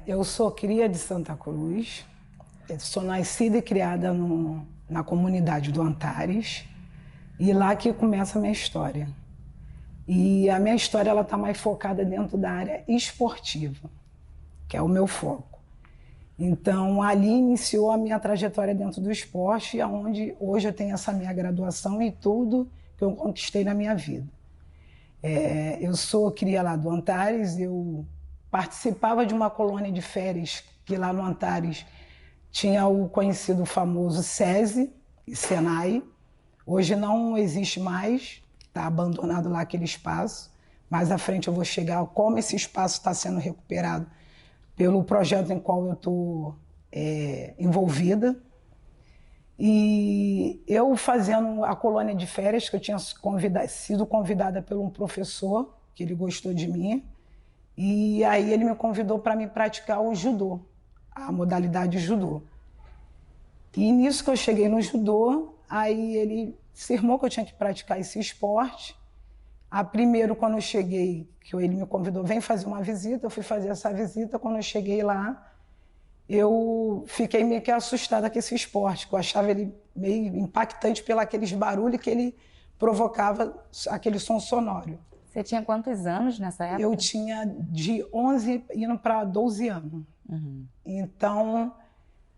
Eu sou cria de Santa Cruz, sou nascida e criada na comunidade do Antares, e lá que começa a minha história. E a minha história ela está mais focada dentro da área esportiva, que é o meu foco. Então, ali iniciou a minha trajetória dentro do esporte, onde hoje eu tenho essa minha graduação e tudo que eu conquistei na minha vida. Eu sou cria lá do Antares, eu participava de uma colônia de férias que lá no Antares tinha o conhecido famoso SESI e SENAI. Hoje não existe mais, está abandonado lá aquele espaço. Mais à frente eu vou chegar como esse espaço está sendo recuperado pelo projeto em qual eu estou envolvida. E eu fazendo a colônia de férias, que eu tinha sido convidada por um professor, que ele gostou de mim, e aí ele me convidou para me praticar o judô, a modalidade judô. E nisso que eu cheguei no judô, aí ele cismou que eu tinha que praticar esse esporte. Primeiro, quando eu cheguei, que ele me convidou, vem fazer uma visita, eu fui fazer essa visita. Quando eu cheguei lá, eu fiquei meio que assustada com esse esporte, que eu achava ele meio impactante pelos aqueles barulhos que ele provocava, aquele som sonoro. Você tinha quantos anos nessa época? Eu tinha de 11 indo para 12 anos. Uhum. Então,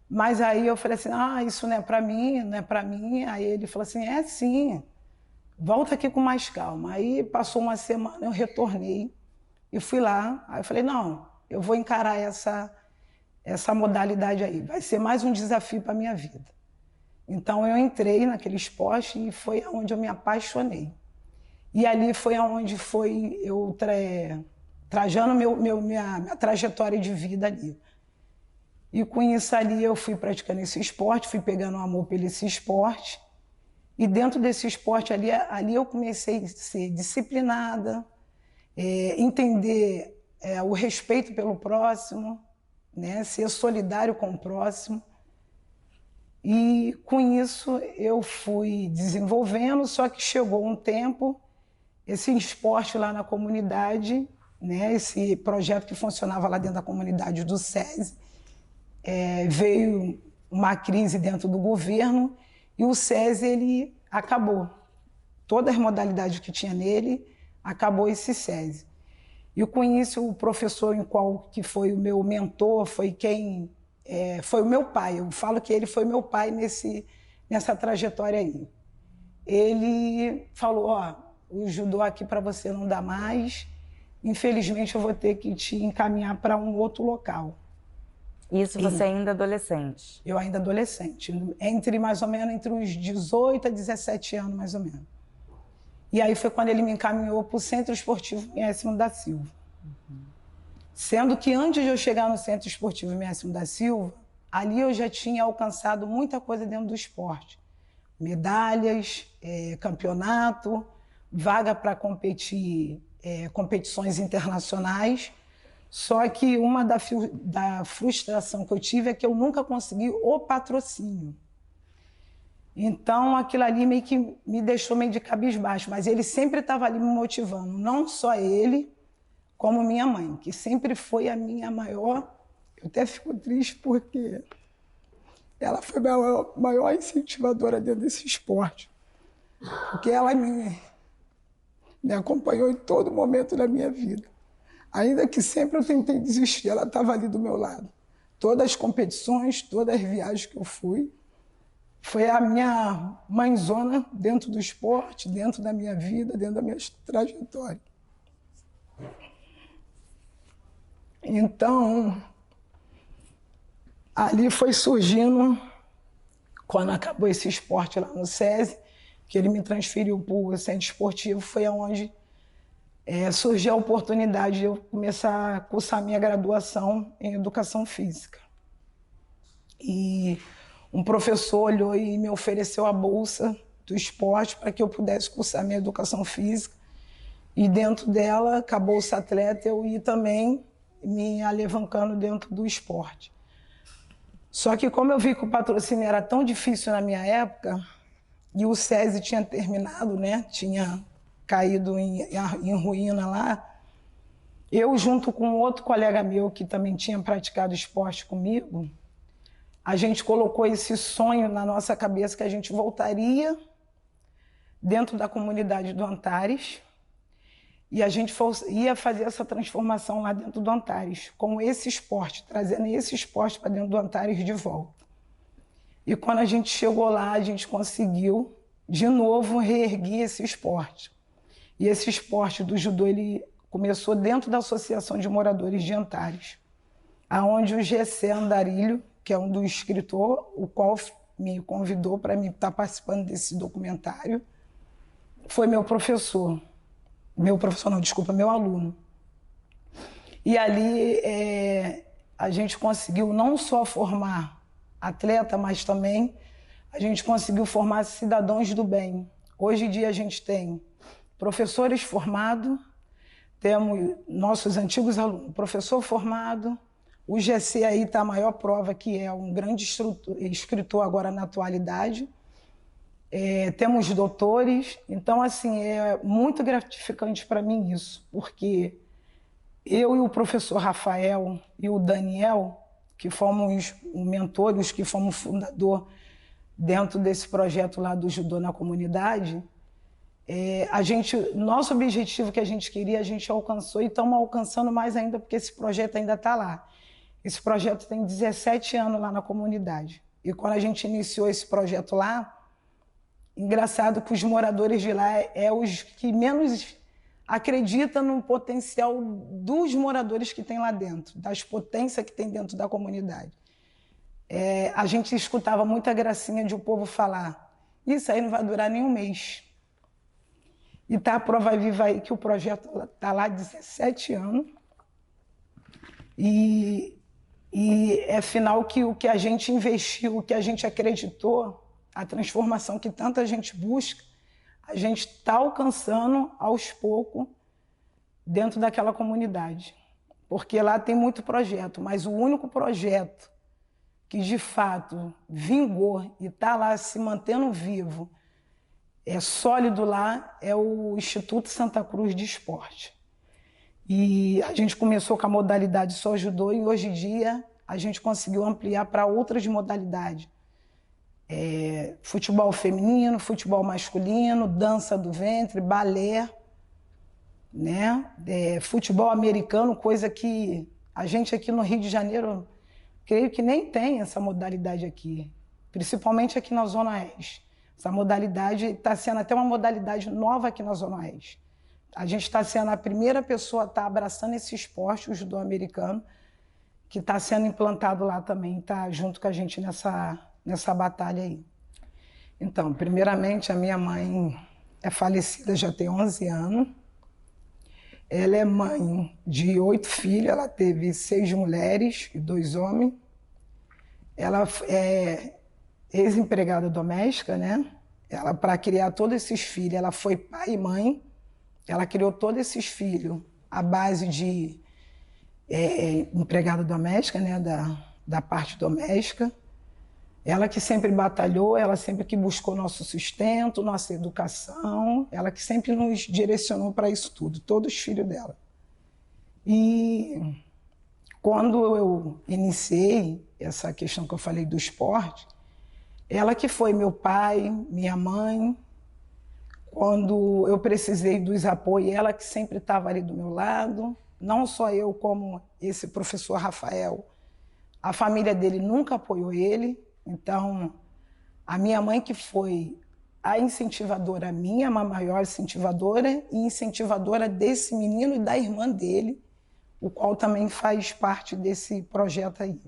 mas aí eu falei assim, isso não é para mim, não é para mim. Aí ele falou assim, sim, volta aqui com mais calma. Aí passou uma semana, eu retornei e fui lá. Aí eu falei, não, eu vou encarar essa modalidade aí, vai ser mais um desafio para a minha vida. Então eu entrei naquele esporte e foi onde eu me apaixonei. E ali foi onde eu trajando minha trajetória de vida ali. E com isso ali eu fui praticando esse esporte, fui pegando um amor por esse esporte. E dentro desse esporte ali eu comecei a ser disciplinada, entender o respeito pelo próximo, né? Ser solidário com o próximo. E com isso eu fui desenvolvendo, só que chegou um tempo, esse esporte lá na comunidade, né? Esse projeto que funcionava lá dentro da comunidade do SESI, veio uma crise dentro do governo e o SESI ele acabou. Todas as modalidades que tinha nele, acabou esse SESI. E com isso o professor que foi o meu mentor, foi o meu pai. Eu falo que ele foi meu pai nessa trajetória aí. Ele falou, o judô aqui para você não dá mais, infelizmente eu vou ter que te encaminhar para um outro local. Isso você ainda adolescente? Eu ainda adolescente, mais ou menos entre os 18 a 17 anos, mais ou menos. E aí foi quando ele me encaminhou para o Centro Esportivo Miécimo da Silva. Uhum. Sendo que antes de eu chegar no Centro Esportivo Miécimo da Silva, ali eu já tinha alcançado muita coisa dentro do esporte. Medalhas, campeonato, vaga para competir, competições internacionais. Só que uma da frustração que eu tive é que eu nunca consegui o patrocínio. Então, aquilo ali meio que me deixou meio de cabisbaixo, mas ele sempre estava ali me motivando, não só ele, como minha mãe, que sempre foi a minha maior... Eu até fico triste porque ela foi a maior incentivadora dentro desse esporte, porque ela me acompanhou em todo momento da minha vida. Ainda que sempre eu tentei desistir, ela estava ali do meu lado. Todas as competições, todas as viagens que eu fui, foi a minha mãezona dentro do esporte, dentro da minha vida, dentro da minha trajetória. Então, ali foi surgindo, quando acabou esse esporte lá no SESI, que ele me transferiu para o centro esportivo, foi onde surgiu a oportunidade de eu começar a cursar minha graduação em Educação Física. E um professor olhou e me ofereceu a bolsa do esporte para que eu pudesse cursar minha Educação Física. E dentro dela, com a Bolsa Atleta, eu ia também me alavancando dentro do esporte. Só que como eu vi que o patrocínio era tão difícil na minha época, e o SESI tinha terminado, né? Tinha caído em ruína lá, eu junto com outro colega meu que também tinha praticado esporte comigo, a gente colocou esse sonho na nossa cabeça que a gente voltaria dentro da comunidade do Antares e a gente ia fazer essa transformação lá dentro do Antares, com esse esporte, trazendo esse esporte para dentro do Antares de volta. E quando a gente chegou lá, a gente conseguiu, de novo, reerguer esse esporte. E esse esporte do judô, ele começou dentro da Associação de Moradores de Antares, aonde o Gessé Andarilho, que é um dos escritores, o qual me convidou para mim estar participando desse documentário, foi meu professor. Meu professor não, desculpa, meu aluno. E ali a gente conseguiu não só formar atleta, mas também a gente conseguiu formar cidadãos do bem. Hoje em dia a gente tem professores formados, temos nossos antigos alunos, professor formado, o GC aí está a maior prova que é um grande escritor agora na atualidade, temos doutores, então assim, é muito gratificante para mim isso, porque eu e o professor Rafael e o Daniel, que fomos os mentores, que fomos fundador dentro desse projeto lá do judô na comunidade, nosso objetivo que a gente queria, a gente alcançou e estamos alcançando mais ainda porque esse projeto ainda está lá. Esse projeto tem 17 anos lá na comunidade. E quando a gente iniciou esse projeto lá, engraçado que os moradores de lá os que menos acreditam no potencial dos moradores que tem lá dentro, das potências que tem dentro da comunidade. A gente escutava muita gracinha de o povo falar, isso aí não vai durar nem um mês. E tá a prova viva aí que o projeto está lá há 17 anos. E é final que o que a gente investiu, o que a gente acreditou, a transformação que tanta gente busca, a gente está alcançando aos poucos dentro daquela comunidade. Porque lá tem muito projeto, mas o único projeto que de fato vingou e está lá se mantendo vivo, sólido lá, é o Instituto Santa Cruz de Esporte. E a gente começou com a modalidade só judô e hoje em dia a gente conseguiu ampliar para outras modalidades. Futebol feminino, futebol masculino, dança do ventre, balé, né? Futebol americano, coisa que a gente aqui no Rio de Janeiro, creio que nem tem essa modalidade aqui, principalmente aqui na Zona Oeste. Essa modalidade está sendo até uma modalidade nova aqui na Zona Oeste. A gente está sendo a primeira pessoa a estar abraçando esse esporte, o judô americano, que está sendo implantado lá também, está junto com a gente nessa batalha aí. Então, primeiramente, a minha mãe é falecida já tem 11 anos. Ela é mãe de 8 filhos, ela teve 6 mulheres e 2 homens. Ela é ex-empregada doméstica, né? Ela, para criar todos esses filhos, ela foi pai e mãe. Ela criou todos esses filhos à base de empregada doméstica, né? Da parte doméstica. Ela que sempre batalhou, ela sempre que buscou nosso sustento, nossa educação, ela que sempre nos direcionou para isso tudo, todos os filhos dela. E quando eu iniciei essa questão que eu falei do esporte, ela que foi meu pai, minha mãe, quando eu precisei dos apoios, ela que sempre estava ali do meu lado, não só eu como esse professor Rafael, a família dele nunca apoiou ele. Então, a minha mãe que foi a incentivadora minha, a maior incentivadora e incentivadora desse menino e da irmã dele, o qual também faz parte desse projeto aí.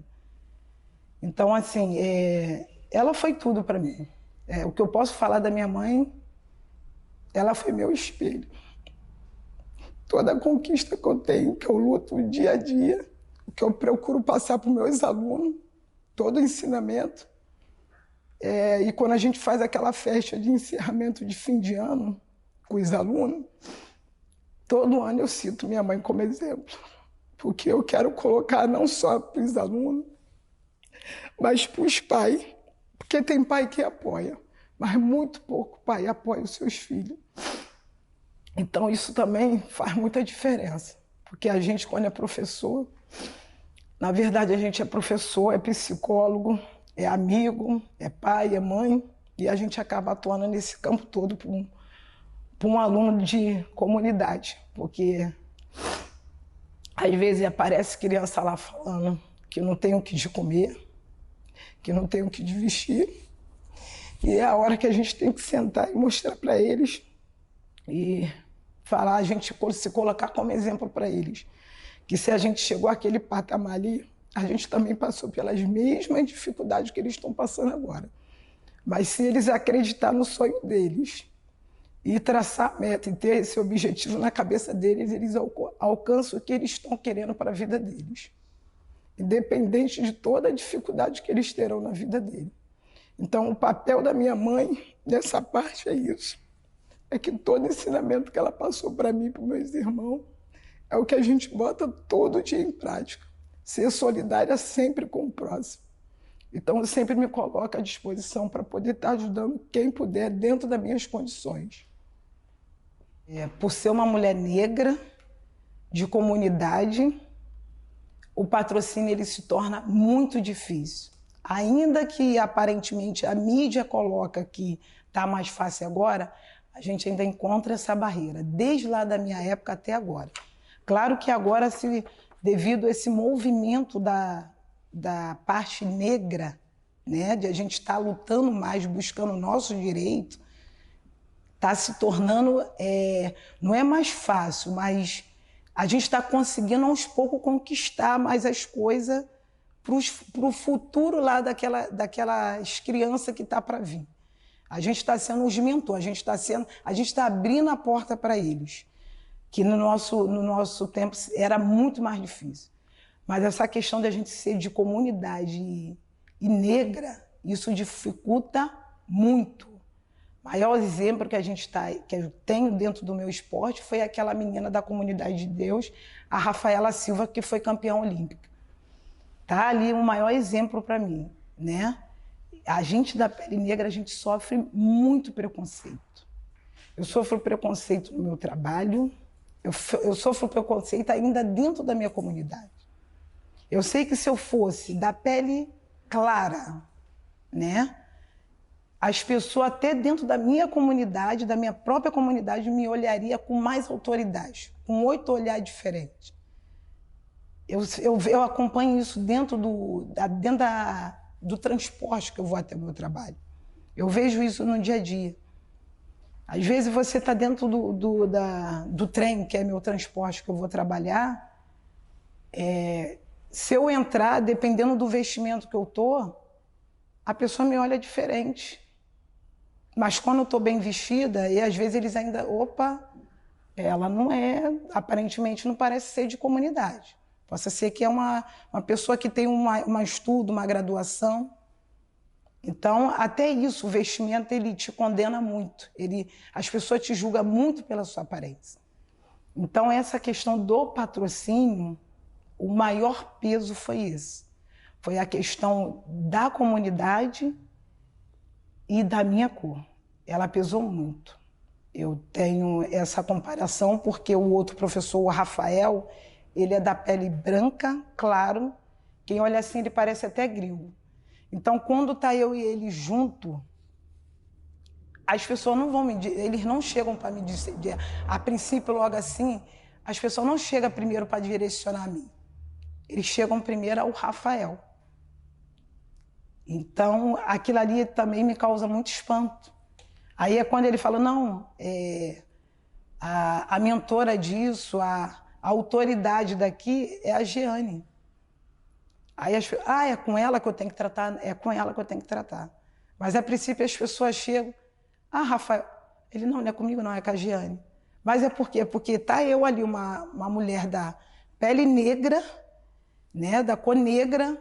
Então, assim, ela foi tudo para mim. O que eu posso falar da minha mãe, ela foi meu espelho. Toda a conquista que eu tenho, que eu luto dia a dia, o que eu procuro passar para os meus alunos, todo o ensinamento. E quando a gente faz aquela festa de encerramento de fim de ano com os alunos, todo ano eu cito minha mãe como exemplo, porque eu quero colocar não só para os alunos, mas para os pais, porque tem pai que apoia, mas muito pouco pai apoia os seus filhos. Então isso também faz muita diferença, porque a gente, quando é professor, na verdade a gente é professor, é psicólogo, é amigo, é pai, é mãe, e a gente acaba atuando nesse campo todo para um aluno de comunidade, porque às vezes aparece criança lá falando que não tem o que de comer, que não tem o que de vestir, e é a hora que a gente tem que sentar e mostrar para eles e falar, a gente se colocar como exemplo para eles, que se a gente chegou àquele patamar ali, a gente também passou pelas mesmas dificuldades que eles estão passando agora. Mas se eles acreditarem no sonho deles e traçar a meta e ter esse objetivo na cabeça deles, eles alcançam o que eles estão querendo para a vida deles, independente de toda a dificuldade que eles terão na vida deles. Então, o papel da minha mãe nessa parte é isso. É que todo ensinamento que ela passou para mim e para meus irmãos é o que a gente bota todo dia em prática. Ser solidária sempre com o próximo. Então, eu sempre me coloco à disposição para poder estar ajudando quem puder dentro das minhas condições. Por ser uma mulher negra, de comunidade, o patrocínio ele se torna muito difícil. Ainda que aparentemente a mídia coloca que está mais fácil agora, a gente ainda encontra essa barreira, desde lá da minha época até agora. Claro que agora, devido a esse movimento da parte negra, né, de a gente estar lutando mais, buscando o nosso direito, está se tornando, não é mais fácil, mas a gente está conseguindo aos poucos conquistar mais as coisas para o futuro lá daquelas crianças que está para vir. A gente está sendo os mentores, a gente está abrindo a porta para eles, que no nosso tempo era muito mais difícil. Mas essa questão de a gente ser de comunidade e negra, isso dificulta muito. O maior exemplo que eu tenho dentro do meu esporte foi aquela menina da Comunidade de Deus, a Rafaela Silva, que foi campeã olímpica. Tá ali um maior exemplo para mim, né? A gente da pele negra, a gente sofre muito preconceito. Eu sofro preconceito no meu trabalho, eu sofro preconceito ainda dentro da minha comunidade. Eu sei que se eu fosse da pele clara, né, as pessoas até dentro da minha comunidade, da minha própria comunidade, me olhariam com mais autoridade, com 8 olhares diferentes. Eu acompanho isso dentro do transporte que eu vou até o meu trabalho. Eu vejo isso no dia a dia. Às vezes você está dentro do trem, que é meu transporte que eu vou trabalhar, se eu entrar, dependendo do vestimento que eu estou, a pessoa me olha diferente. Mas quando eu estou bem vestida, e às vezes eles ainda, ela não aparentemente não parece ser de comunidade. Possa ser que é uma pessoa que tem um estudo, uma graduação. Então, até isso, o vestimento, ele te condena muito. As pessoas te julgam muito pela sua aparência. Então, essa questão do patrocínio, o maior peso foi esse. Foi a questão da comunidade e da minha cor. Ela pesou muito. Eu tenho essa comparação porque o outro professor, o Rafael, ele é da pele branca, claro. Quem olha assim, ele parece até gringo. Então, quando está eu e ele junto, as pessoas não vão me dizer, eles não chegam para me dizer, a princípio, logo assim, as pessoas não chegam primeiro para direcionar a mim. Eles chegam primeiro ao Rafael. Então, aquilo ali também me causa muito espanto. Aí é quando ele fala, não, a mentora disso, a autoridade daqui é a Jeane. Aí é com ela que eu tenho que tratar, é com ela que eu tenho que tratar. Mas, a princípio, as pessoas chegam... Ah, Rafael... Ele, não é comigo, não, é com a Giane. Mas é por quê? Porque tá eu ali, uma mulher da pele negra, né, da cor negra,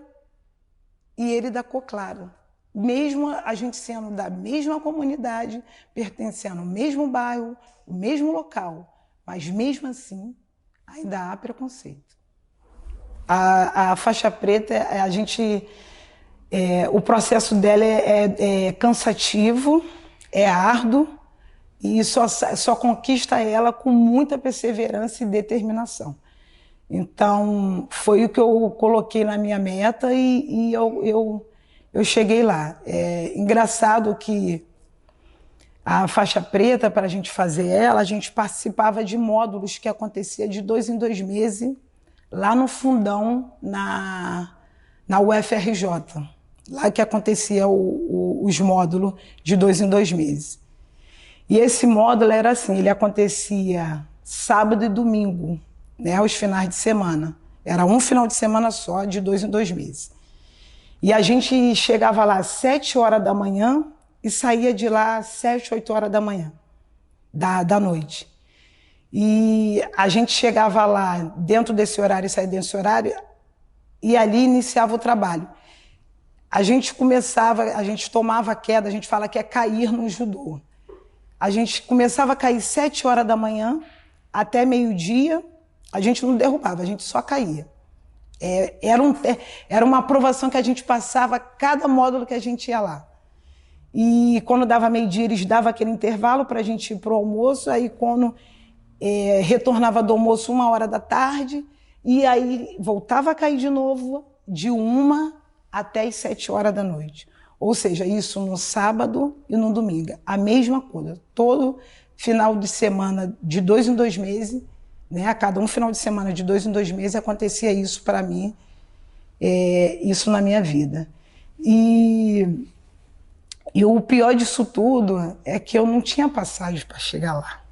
e ele da cor clara. Mesmo a gente sendo da mesma comunidade, pertencendo ao mesmo bairro, o mesmo local, mas mesmo assim, ainda há preconceito. A faixa preta, o processo dela é cansativo, é árduo, e só conquista ela com muita perseverança e determinação. Então, foi o que eu coloquei na minha meta e eu cheguei lá. É engraçado que a faixa preta, para a gente fazer ela, a gente participava de módulos que acontecia de 2 em 2 meses, lá no fundão, na UFRJ. Lá que acontecia os módulos de 2 em 2 meses. E esse módulo era assim, ele acontecia sábado e domingo, né, aos finais de semana. Era um final de semana só, de 2 em 2 meses. E a gente chegava lá às 7 horas da manhã e saía de lá às 7, 8 horas da manhã, da noite. E a gente chegava lá dentro desse horário e saía desse horário e ali iniciava o trabalho. A gente tomava queda, a gente fala que é cair no judô. A gente começava a cair 7 horas da manhã até meio-dia. A gente não derrubava, a gente só caía. Era uma aprovação que a gente passava cada módulo que a gente ia lá. E quando dava meio-dia, eles davam aquele intervalo para a gente ir para o almoço. Aí quando retornava do almoço 1h da tarde, e aí voltava a cair de novo, de 1 até as 7 horas da noite. Ou seja, isso no sábado e no domingo. A mesma coisa. Todo final de semana, de 2 em 2 meses, né, a cada final de semana de 2 em 2 meses acontecia isso para mim, isso na minha vida. E o pior disso tudo é que eu não tinha passagem para chegar lá.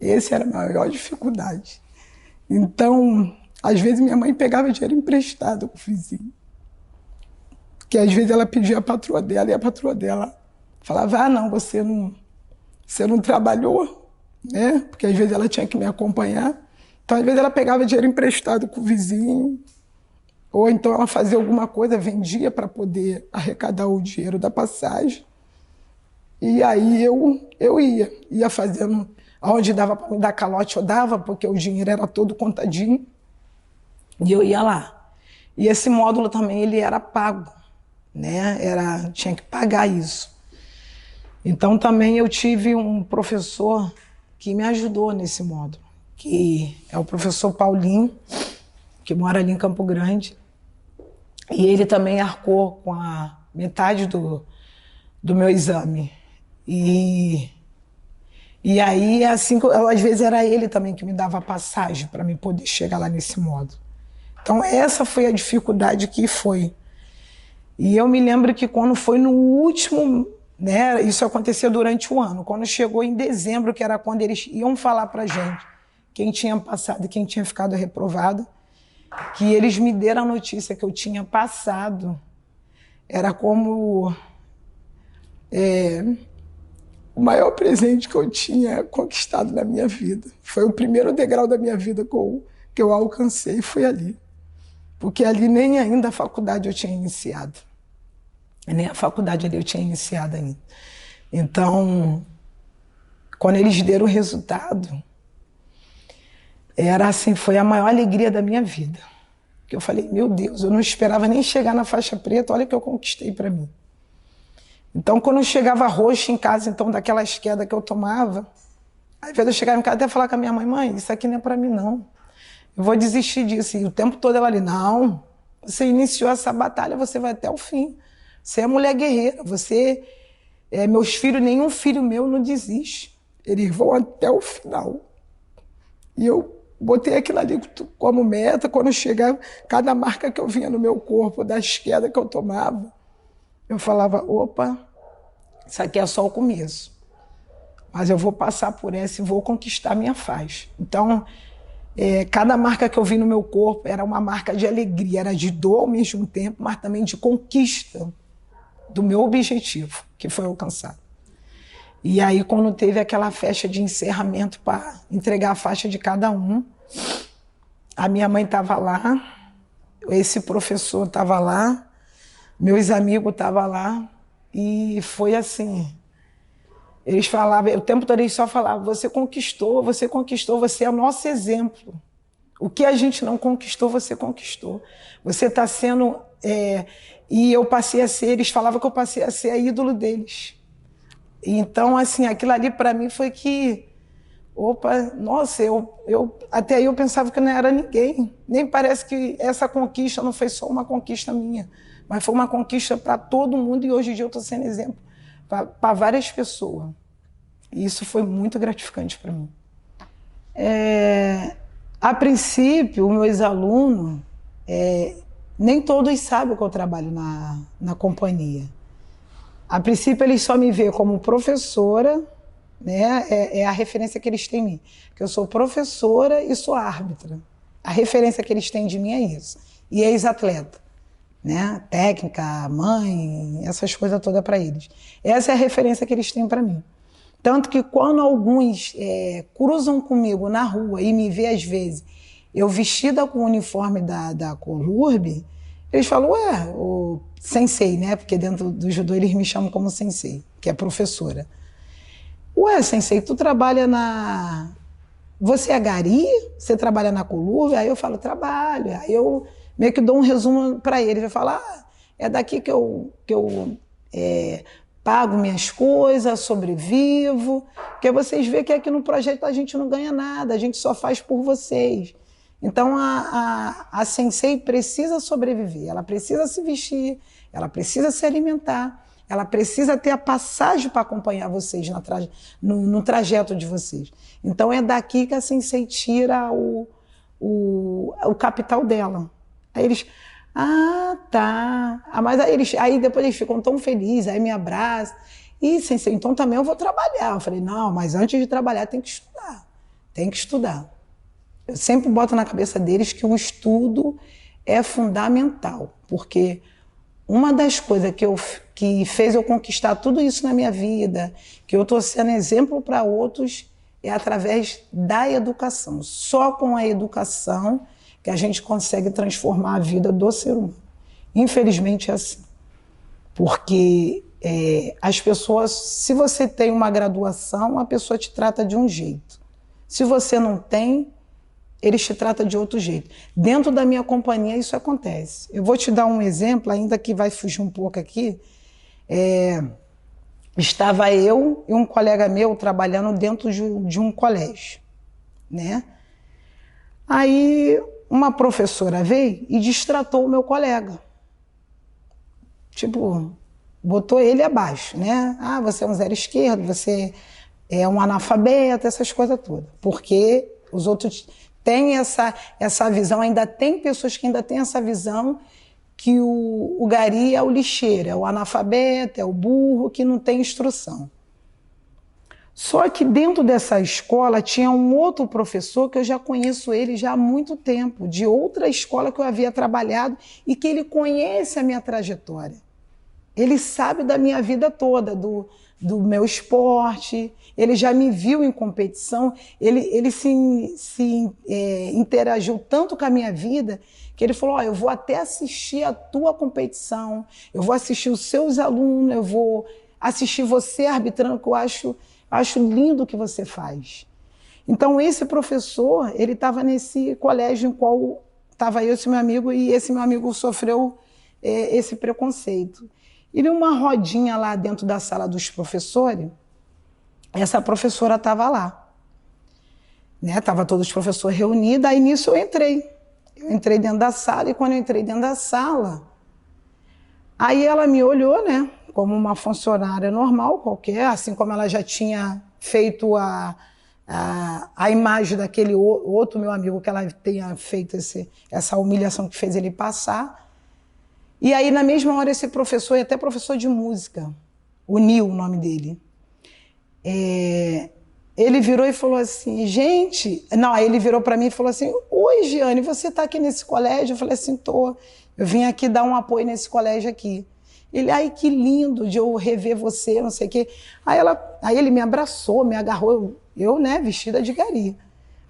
Essa era a maior dificuldade. Então, às vezes minha mãe pegava dinheiro emprestado com o vizinho. Que às vezes ela pedia a patroa dela e a patroa dela falava, ah, não, você não trabalhou, né? Porque às vezes ela tinha que me acompanhar. Então, às vezes ela pegava dinheiro emprestado com o vizinho, ou então ela fazia alguma coisa, vendia para poder arrecadar o dinheiro da passagem. E aí eu ia fazendo, onde dava para me dar calote, eu dava, porque o dinheiro era todo contadinho, e eu ia lá. E esse módulo também ele era pago, né? Tinha que pagar isso. Então também eu tive um professor que me ajudou nesse módulo, que é o professor Paulinho, que mora ali em Campo Grande, e ele também arcou com a metade do meu exame. E aí, assim, às vezes era ele também que me dava passagem para me poder chegar lá nesse módulo. Então essa foi a dificuldade que foi. E eu me lembro que quando foi no último, né, isso acontecia durante o ano, quando chegou em dezembro, que era quando eles iam falar pra gente quem tinha passado e quem tinha ficado reprovado, que eles me deram a notícia que eu tinha passado, era como o maior presente que eu tinha conquistado na minha vida. Foi o primeiro degrau da minha vida que eu alcancei, foi ali. Porque ali nem ainda a faculdade eu tinha iniciado. Nem a faculdade ali eu tinha iniciado ainda. Então, quando eles deram o resultado, era assim, foi a maior alegria da minha vida. Que eu falei, meu Deus, eu não esperava nem chegar na faixa preta, olha o que eu conquistei para mim. Então, quando eu chegava roxo em casa, então, daquelas quedas que eu tomava, às vezes eu chegava em casa até falar com a minha mãe, mãe, isso aqui não é para mim, não. Eu vou desistir disso. E o tempo todo ela ali, não, você iniciou essa batalha, você vai até o fim. Você é mulher guerreira, meus filhos, nenhum filho meu não desiste. Eles vão até o final. E eu botei aquilo ali como meta, quando eu chegava, cada marca que eu vinha no meu corpo, das quedas que eu tomava, eu falava, opa, isso aqui é só o começo. Mas eu vou passar por essa e vou conquistar minha faixa. Então, cada marca que eu vi no meu corpo era uma marca de alegria, era de dor ao mesmo tempo, mas também de conquista. do meu objetivo, que foi alcançado. E aí, quando teve aquela festa de encerramento para entregar a faixa de cada um, a minha mãe estava lá, esse professor estava lá, meus amigos estavam lá, e foi assim. Eles falavam, o tempo todo eles só falavam, você conquistou, você é o nosso exemplo. O que a gente não conquistou, você conquistou. Você está sendo... e eu passei a ser, eles falavam que eu passei a ser a ídolo deles. Então, assim, aquilo ali para mim foi que... Opa, nossa, até aí eu pensava que eu não era ninguém. Nem parece que essa conquista não foi só uma conquista minha, mas foi uma conquista para todo mundo e hoje em dia eu estou sendo exemplo para várias pessoas. E isso foi muito gratificante para mim. A princípio, os meus alunos, nem todos sabem que eu trabalho na companhia. A princípio, eles só me veem como professora, né? É a referência que eles têm em mim. Que eu sou professora e sou árbitra. A referência que eles têm de mim é isso. E ex-atleta, né? Técnica, mãe, essas coisas todas para eles. Essa é a referência que eles têm para mim. Tanto que quando alguns cruzam comigo na rua e me vê às vezes eu vestida com o uniforme da Colurb, eles falam, ué, o sensei, né? Porque dentro do judô eles me chamam como sensei, que é professora. Ué, sensei, tu trabalha na... Você é gari? Você trabalha na Colurb? Aí eu falo, trabalho. Aí eu meio que dou um resumo para eles. Eu falo, é daqui que eu pago minhas coisas, sobrevivo. Porque vocês veem que aqui no projeto a gente não ganha nada, a gente só faz por vocês. Então a sensei precisa sobreviver, ela precisa se vestir, ela precisa se alimentar, ela precisa ter a passagem para acompanhar vocês no trajeto de vocês. Então é daqui que a sensei tira o capital dela. Aí eles, tá. Mas aí depois eles ficam tão felizes, aí me abraçam. E sensei, então também eu vou trabalhar. Eu falei, não, mas antes de trabalhar tem que estudar. Tem que estudar. Eu sempre boto na cabeça deles que o estudo é fundamental, porque uma das coisas que fez eu conquistar tudo isso na minha vida, que eu estou sendo exemplo para outros, é através da educação. Só com a educação que a gente consegue transformar a vida do ser humano. Infelizmente é assim. Porque as pessoas, se você tem uma graduação, a pessoa te trata de um jeito. Se você não tem, eles te tratam de outro jeito. Dentro da minha companhia isso acontece. Eu vou te dar um exemplo, ainda que vai fugir um pouco aqui. Estava eu e um colega meu trabalhando dentro de um colégio, né? Aí uma professora veio e destratou o meu colega. Tipo, botou ele abaixo, né? Você é um zero esquerdo, você é um analfabeto, essas coisas todas. Porque os outros têm essa visão, ainda tem pessoas que ainda têm essa visão que o gari é o lixeiro, é o analfabeto, é o burro, que não tem instrução. Só que dentro dessa escola tinha um outro professor que eu já conheço ele já há muito tempo, de outra escola que eu havia trabalhado e que ele conhece a minha trajetória. Ele sabe da minha vida toda, do meu esporte, ele já me viu em competição, ele se interagiu tanto com a minha vida que ele falou, eu vou até assistir a tua competição, eu vou assistir os seus alunos, eu vou assistir você arbitrando, que eu acho lindo o que você faz. Então esse professor, ele estava nesse colégio em qual estava eu, esse meu amigo, e esse meu amigo sofreu esse preconceito. E numa rodinha lá dentro da sala dos professores, essa professora estava lá. Tava todos os professores reunidos, aí nisso eu entrei. Eu entrei dentro da sala, e quando eu entrei dentro da sala, aí ela me olhou, né, como uma funcionária normal qualquer, assim como ela já tinha feito a imagem daquele outro meu amigo, que ela tenha feito essa humilhação que fez ele passar. E aí, na mesma hora, esse professor, e até professor de música, o Nil, o nome dele, ele virou e falou assim, gente... Não, aí ele virou para mim e falou assim, oi, Giane, você está aqui nesse colégio? Eu falei assim, tô. Eu vim aqui dar um apoio nesse colégio aqui. Ele, ai, que lindo de eu rever você, não sei o quê. Aí ele me abraçou, me agarrou, eu, né, vestida de gari.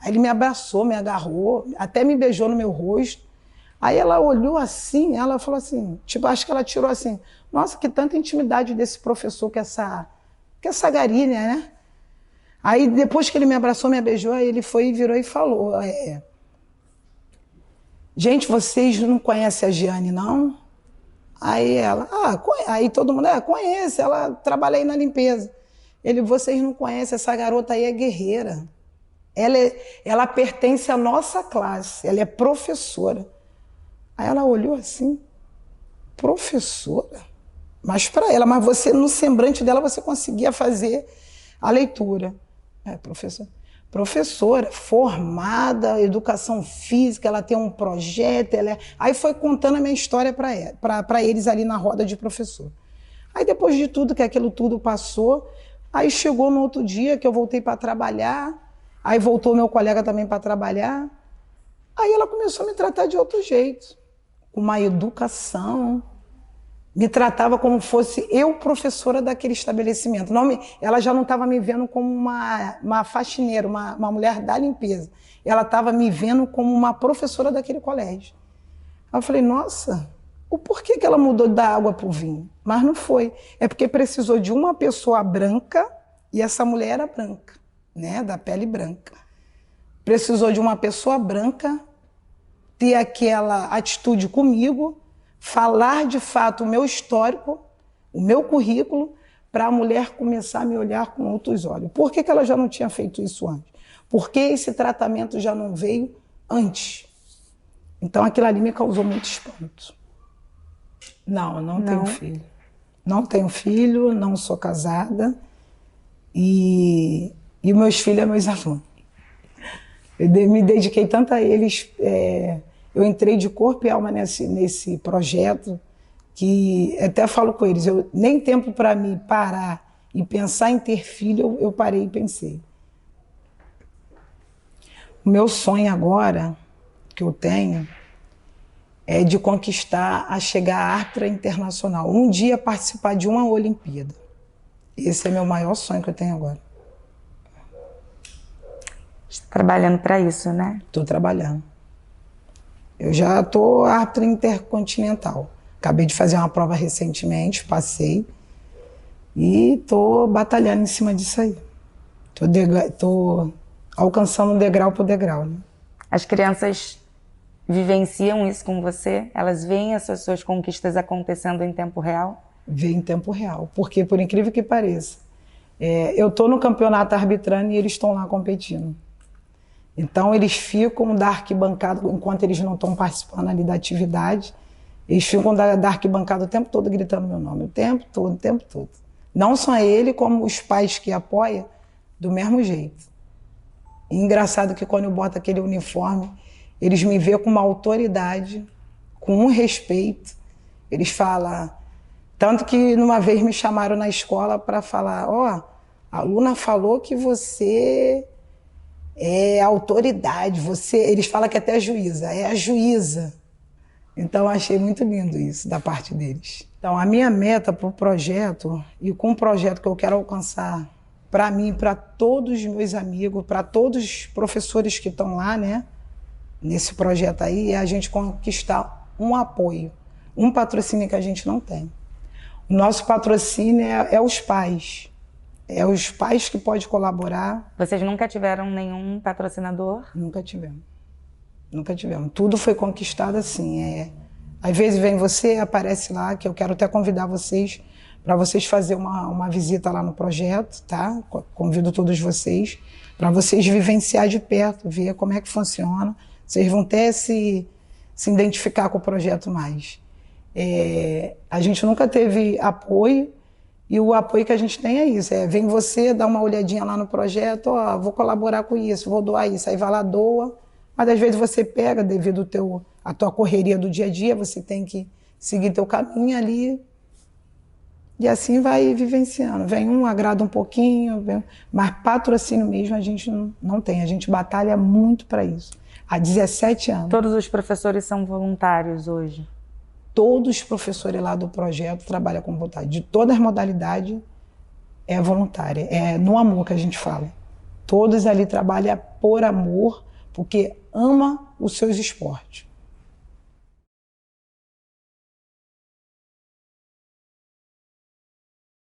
Aí ele me abraçou, me agarrou, até me beijou no meu rosto. Aí ela olhou assim, ela falou assim, tipo, acho que ela tirou assim, nossa, que tanta intimidade desse professor com essa gari, né? Aí depois que ele me abraçou, me beijou, aí ele foi, virou e falou, gente, vocês não conhecem a Giane, não? Aí ela, aí todo mundo, conhece, ela trabalha aí na limpeza. Ele, vocês não conhecem, essa garota aí é guerreira. Ela pertence à nossa classe, ela é professora. Aí ela olhou assim, professora? Mas para ela, mas você, no semblante dela, você conseguia fazer a leitura. Professora, formada, educação física, ela tem um projeto, Aí foi contando a minha história para eles ali na roda de professor. Aí depois de tudo, que aquilo tudo passou, aí chegou no outro dia que eu voltei para trabalhar, aí voltou meu colega também para trabalhar, aí ela começou a me tratar de outro jeito, com uma educação, me tratava como fosse eu professora daquele estabelecimento. Ela já não estava me vendo como uma faxineira, uma mulher da limpeza. Ela estava me vendo como uma professora daquele colégio. Aí eu falei, nossa, o porquê que ela mudou da água para o vinho? Mas não foi. É porque precisou de uma pessoa branca, e essa mulher era branca, né, da pele branca. Precisou de uma pessoa branca ter aquela atitude comigo, falar de fato o meu histórico, o meu currículo, para a mulher começar a me olhar com outros olhos. Por que ela já não tinha feito isso antes? Por que esse tratamento já não veio antes? Então aquilo ali me causou muito espanto. Não tenho filho. Não tenho filho, não sou casada e meus filhos são meus alunos. Eu me dediquei tanto a eles, eu entrei de corpo e alma nesse projeto, que até falo com eles, nem tempo para me parar e pensar em ter filho, eu parei e pensei. O meu sonho agora, que eu tenho, é de conquistar, a chegar à Arbitra Internacional. Um dia participar de uma Olimpíada. Esse é meu maior sonho que eu tenho agora. Está trabalhando para isso, né? Estou trabalhando. Eu já estou árbitra intercontinental. Acabei de fazer uma prova recentemente, passei. E estou batalhando em cima disso aí. Estou alcançando degrau por degrau, né? As crianças vivenciam isso com você? Elas veem essas suas conquistas acontecendo em tempo real? Veem em tempo real. Porque, por incrível que pareça, eu estou no campeonato arbitrando e eles estão lá competindo. Então, eles ficam da arquibancada, enquanto eles não estão participando ali da atividade, eles ficam da arquibancada o tempo todo gritando meu nome, o tempo todo. Não só ele, como os pais que apoiam, do mesmo jeito. E engraçado que quando eu boto aquele uniforme, eles me veem com uma autoridade, com um respeito. Eles falam... Tanto que numa vez me chamaram na escola para falar, a aluna falou que você... é autoridade, eles falam que até juíza, é a juíza. Então, eu achei muito lindo isso da parte deles. Então, a minha meta para o projeto, e com o projeto que eu quero alcançar, para mim, para todos os meus amigos, para todos os professores que estão lá, né, nesse projeto aí, é a gente conquistar um apoio, um patrocínio que a gente não tem. O nosso patrocínio é os pais. É os pais que podem colaborar. Vocês nunca tiveram nenhum patrocinador? Nunca tivemos. Nunca tivemos. Tudo foi conquistado assim. Às vezes vem você, aparece lá, que eu quero até convidar vocês para vocês fazerem uma visita lá no projeto, tá? Convido todos vocês para vocês vivenciar de perto, ver como é que funciona. Vocês vão até se identificar com o projeto mais. A gente nunca teve apoio. E o apoio que a gente tem é isso, vem você, dá uma olhadinha lá no projeto, vou colaborar com isso, vou doar isso, aí vai lá, doa, mas às vezes você pega, devido à tua correria do dia a dia, você tem que seguir teu caminho ali, e assim vai vivenciando. Vem um, agrada um pouquinho, mas patrocínio mesmo a gente não tem, a gente batalha muito para isso, há 17 anos. Todos os professores são voluntários hoje? todos os professores lá do projeto trabalham com vontade. De todas as modalidades, é voluntária. É no amor que a gente fala. Todos ali trabalham por amor, porque ama os seus esportes.